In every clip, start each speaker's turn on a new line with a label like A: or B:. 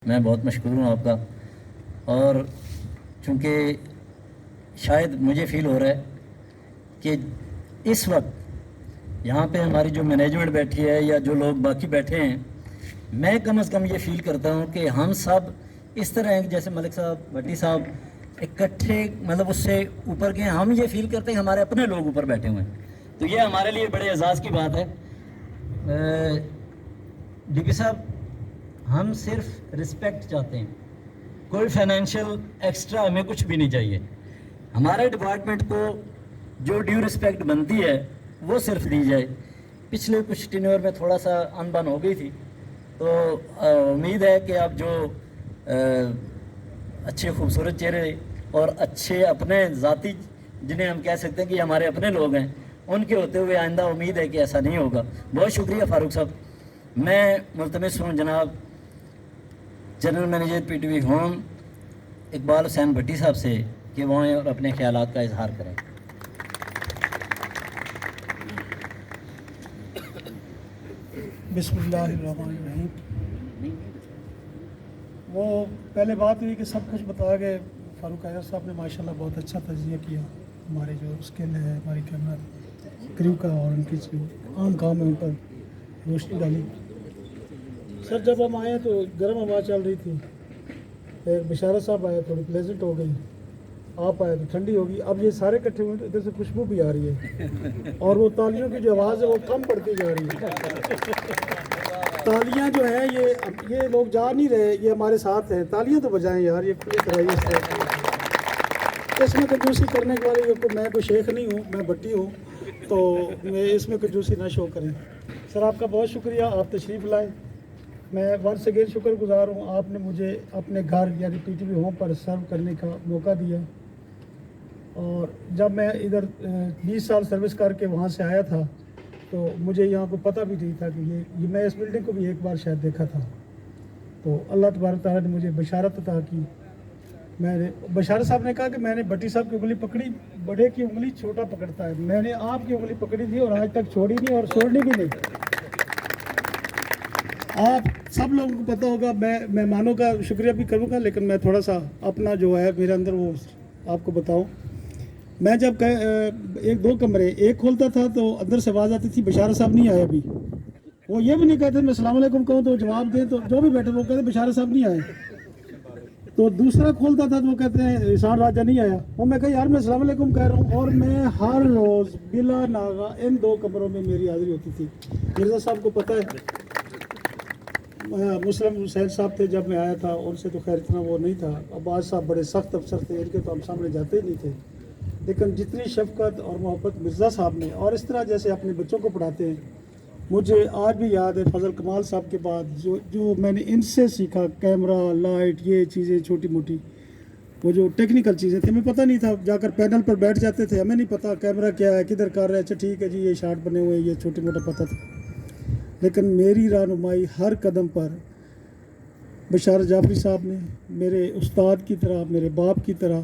A: میں بہت مشکور ہوں آپ کا، اور چونکہ شاید مجھے فیل ہو رہا ہے کہ اس وقت یہاں پہ ہماری جو مینجمنٹ بیٹھی ہے یا جو لوگ باقی بیٹھے ہیں، میں کم از کم یہ فیل کرتا ہوں کہ ہم سب اس طرح ہیں جیسے ملک صاحب، بھٹی صاحب اکٹھے مطلب اس سے اوپر کے ہیں۔ ہم یہ فیل کرتے ہیں کہ ہمارے اپنے لوگ اوپر بیٹھے ہوئے ہیں، تو یہ ہمارے لیے بڑے اعزاز کی بات ہے۔ ڈی پی صاحب، ہم صرف رسپیکٹ چاہتے ہیں، کوئی فائنینشیل ایکسٹرا ہمیں کچھ بھی نہیں چاہیے۔ ہمارے ڈپارٹمنٹ کو جو ڈیو رسپیکٹ بنتی ہے وہ صرف دی جائے۔ پچھلے کچھ ٹینیور میں تھوڑا سا انبن ہو گئی تھی، تو امید ہے کہ اب جو اچھے خوبصورت چہرے اور اچھے اپنے ذاتی جنہیں ہم کہہ سکتے ہیں کہ ہمارے اپنے لوگ ہیں، ان کے ہوتے ہوئے آئندہ امید ہے کہ ایسا نہیں ہوگا۔ بہت شکریہ فاروق صاحب۔ میں ملتمس ہوں جناب general manager P T V home Iqbal Hussain Bhatti صاحب سے کہ وہ آئیں اور اپنے خیالات کا اظہار کریں۔
B: بسم اللہ الرحمن الرحیم۔ وہ پہلے بات ہوئی کہ سب کچھ بتا گئے، فاروق حیدر صاحب نے ماشاءاللہ بہت اچھا تجزیہ کیا، ہمارے جو اسکل ہے ہماری کیمرہ کریو کا اور ان کی جو عام کام ہے ان پر روشنی ڈالی۔ سر جب ہم آئے تو گرم ہوا چل رہی تھی، پھر بشارت صاحب آئے تھوڑی پلیزنٹ ہو گئی، آپ آئے تو ٹھنڈی ہوگی، اب یہ سارے کٹھے ہوئے ادھر سے خوشبو بھی آ رہی ہے اور وہ تالیوں کی جو آواز ہے وہ کم پڑتی جا رہی ہے۔ تالیاں جو ہیں یہ لوگ جا نہیں رہے، یہ ہمارے ساتھ ہیں، تالیاں تو بجائیں یار، یہ کرائیے اس طرح اس میں کنجوسی کرنے کے والے میں کوئی شیخ نہیں ہوں، میں بھٹی ہوں، تو میں اس میں کنجوسی نہ شو کریں۔ سر آپ کا بہت شکریہ، آپ تشریف لائے، میں ونس اگین شکر گزار ہوں، آپ نے مجھے اپنے گھر یعنی پی ٹی وی ہوم پر سرو کرنے کا موقع دیا۔ اور جب میں ادھر 20 سال سروس کر کے وہاں سے آیا تھا تو مجھے یہاں کو پتہ بھی نہیں تھا کہ یہ میں اس بلڈنگ کو بھی ایک بار شاید دیکھا تھا، تو اللہ تبارک تعالیٰ نے مجھے بشارت عطا کی۔ میں نے بشارت صاحب نے کہا کہ میں نے بھٹی صاحب کی انگلی پکڑی، بڑے کی انگلی چھوٹا پکڑتا ہے، میں نے آپ کی انگلی پکڑی تھی اور آج تک چھوڑی نہیں اور چھوڑنی بھی نہیں۔ آپ سب لوگوں کو پتہ ہوگا، میں مہمانوں کا شکریہ بھی کروں گا، لیکن میں تھوڑا سا اپنا جو ہے میرے اندر وہ آپ کو بتاؤں۔ میں جب ایک دو کمرے ایک کھولتا تھا تو اندر سے آواز آتی تھی بشارت صاحب نہیں آئے ابھی، وہ یہ بھی نہیں کہتے میں السلام علیکم کہوں تو جواب دیں، تو جو بھی بیٹھے وہ کہتے بشارت صاحب نہیں آئے۔ تو دوسرا کھولتا تھا تو وہ کہتے ہیں احسان راجہ نہیں آیا، وہ میں کہا یار میں السلام علیکم کہہ رہا ہوں، اور میں ہر روز بلا ناغہ ان دو کمروں میں میری حاضری ہوتی تھی۔ مرزا صاحب کو پتہ ہے، مسلم حسین صاحب تھے جب میں آیا تھا، ان سے تو خیر اتنا وہ نہیں تھا، عباس صاحب بڑے سخت افسر تھے، ان کے تو ہم سامنے جاتے ہی نہیں تھے، لیکن جتنی شفقت اور محبت مرزا صاحب نے اور اس طرح جیسے اپنے بچوں کو پڑھاتے ہیں، مجھے آج بھی یاد ہے فضل کمال صاحب کے بعد جو میں نے ان سے سیکھا، کیمرہ لائٹ یہ چیزیں چھوٹی موٹی وہ جو ٹیکنیکل چیزیں تھیں، ہمیں پتہ نہیں تھا، جا کر پینل پر بیٹھ جاتے تھے، ہمیں نہیں پتہ کیمرہ کیا ہے کدھر کر رہا ہے، اچھا ٹھیک ہے جی یہ شاٹ بنے ہوئے ہیں، یہ چھوٹی موٹا پتہ تھا، لیکن میری رہنمائی ہر قدم پر بشارت جعفری صاحب نے میرے استاد کی طرح، میرے باپ کی طرح،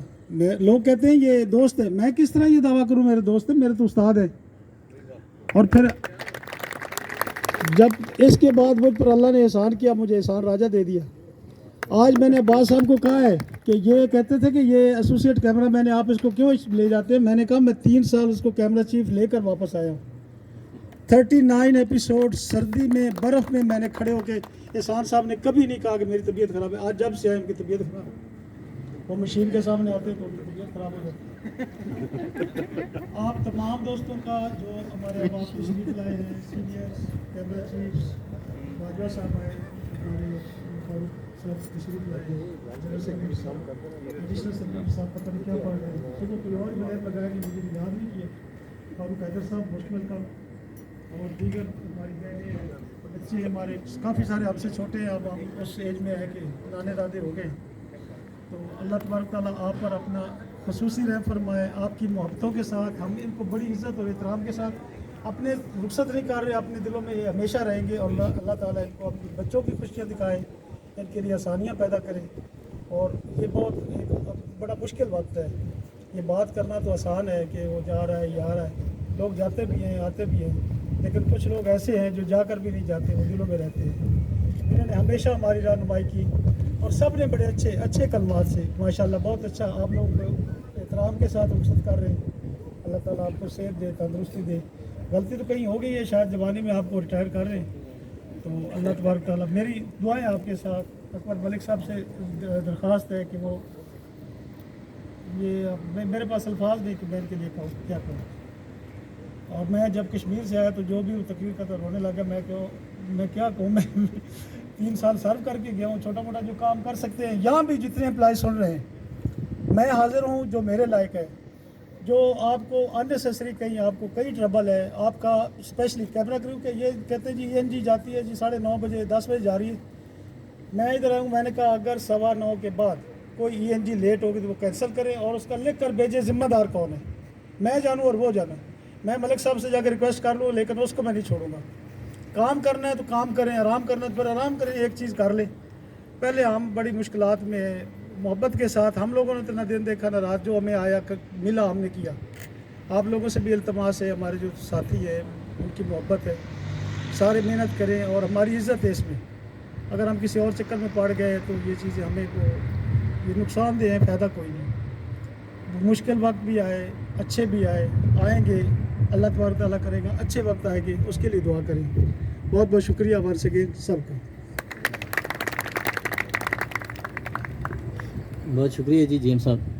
B: لوگ کہتے ہیں یہ دوست ہے، میں کس طرح یہ دعویٰ کروں میرے دوست ہیں، میرے تو استاد ہیں۔ اور پھر جب اس کے بعد مجھ پر اللہ نے احسان کیا، مجھے احسان راجہ دے دیا۔ آج میں نے عباس صاحب کو کہا ہے کہ یہ کہتے تھے کہ یہ ایسوسیٹ کیمرہ مین ہے، آپ اس کو کیوں لے جاتے ہیں، میں نے کہا میں 3 سال اس کو کیمرہ چیف لے کر واپس آیا ہوں، 39 ایپیسوڈ سردی میں برف میں نے کھڑے ہو کے، احسان صاحب نے کبھی نہیں کہا کہ میری طبیعت خراب ہے، آج جب سے آئے ان کی طبیعت خراب ہے، وہ مشین کے سامنے آتے تو ان کی طبیعت خراب ہو جاتی۔ آپ تمام دوستوں کا جو ہمارے عوام تشریف لائے ہیں، سینئرز، کیمرہ چیفز، باجوہ صاحب آئے، ہمارے فاروق صاحب تشریف لائے ہیں، جنرل سیکرٹری صاحب، ایڈیشنل سیکرٹری صاحب پتہ نہیں کیا پڑھ رہے ہیں، صبح کوئی اور بغیر لگایا کہ مجھے یاد نہیں کیا، فاروق حیدر صاحب مشکل کا اور دیگر ہماری بہنیں بچے ہمارے کافی سارے ہم سے چھوٹے ہیں، اب ہم اس ایج میں ہے کہ نانے دادے ہو گئے، تو اللہ تبارک تعالیٰ آپ پر اپنا خصوصی رحم فرمائے، آپ کی محبتوں کے ساتھ ہم ان کو بڑی عزت اور احترام کے ساتھ اپنے رخصت نہیں کر رہے، اپنے دلوں میں یہ ہمیشہ رہیں گے، اور اللہ تعالیٰ ان کو اپنے بچوں کی خوشیاں دکھائے، ان کے لیے آسانیاں پیدا کریں، اور یہ بہت ایک بڑا مشکل وقت ہے، یہ بات کرنا تو آسان ہے کہ وہ جا رہا ہے یہ آ رہا ہے، لوگ جاتے بھی ہیں آتے بھی ہیں، لیکن کچھ لوگ ایسے ہیں جو جا کر بھی نہیں جاتے، وہ دلوں میں رہتے ہیں، انہوں نے ہمیشہ ہماری رہنمائی کی، اور سب نے بڑے اچھے کلمات سے ماشاءاللہ بہت اچھا آپ لوگ احترام کے ساتھ رخصت کر رہے ہیں. اللہ تعالیٰ آپ کو صحت دے, تندرستی دے. غلطی تو کہیں ہو گئی ہے, شاید جوانی میں آپ کو ریٹائر کر رہے ہیں, تو اللہ تبارک تعالیٰ میری دعائیں آپ کے ساتھ. اکبر ملک صاحب سے درخواست ہے کہ وہ یہ میرے پاس الفاظ نہیں کہ میں ان کے لیے کیا کروں. اور میں جب کشمیر سے آیا تو جو بھی وہ تقریر کا تو رونے لگا. میں کیا کہوں, میں 3 سال سرو کر کے گیا ہوں. چھوٹا موٹا جو کام کر سکتے ہیں, یہاں بھی جتنے امپلائی سن رہے ہیں میں حاضر ہوں جو میرے لائق ہے. جو آپ کو اننیسیسری کہیں آپ کو کئی ٹربل ہے آپ کا, اسپیشلی کیمرہ کرو کہ یہ کہتے ہیں جی ENG جاتی ہے جی 9:30 بجے 10 بجے جا رہی ہے. میں ادھر آیا ہوں, میں نے کہا اگر 9:15 کے بعد کوئی ENG لیٹ ہوگی تو وہ کینسل کریں اور اس کا لکھ کر بھیجے ذمہ دار کون ہے. میں جانوں اور وہ جانا. میں ملک صاحب سے جا کے ریکویسٹ کر لوں لیکن اس کو میں نہیں چھوڑوں گا. کام کرنا ہے تو کام کریں, آرام کرنا ہے تو پھر آرام کریں. ایک چیز کر لیں, پہلے ہم بڑی مشکلات میں ہیں, محبت کے ساتھ ہم لوگوں نے تو نہ دن دیکھا نہ رات, جو ہمیں آیا ملا ہم نے کیا. آپ لوگوں سے بھی التماس ہے, ہمارے جو ساتھی ہیں ان کی محبت ہے, سارے محنت کریں اور ہماری عزت ہے اس میں. اگر ہم کسی اور چکر میں پڑ گئے تو یہ چیزیں ہمیں یہ نقصان دہ ہیں, فائدہ کوئی نہیں. مشکل وقت بھی آئے, اچھے بھی آئیں گے, اللہ تبارک تعالیٰ کرے گا. اچھے وقت آئے گے, اس کے لیے دعا کریں. بہت بہت شکریہ ہمارے سے سب کا.
A: بہت شکریہ جی جیم صاحب.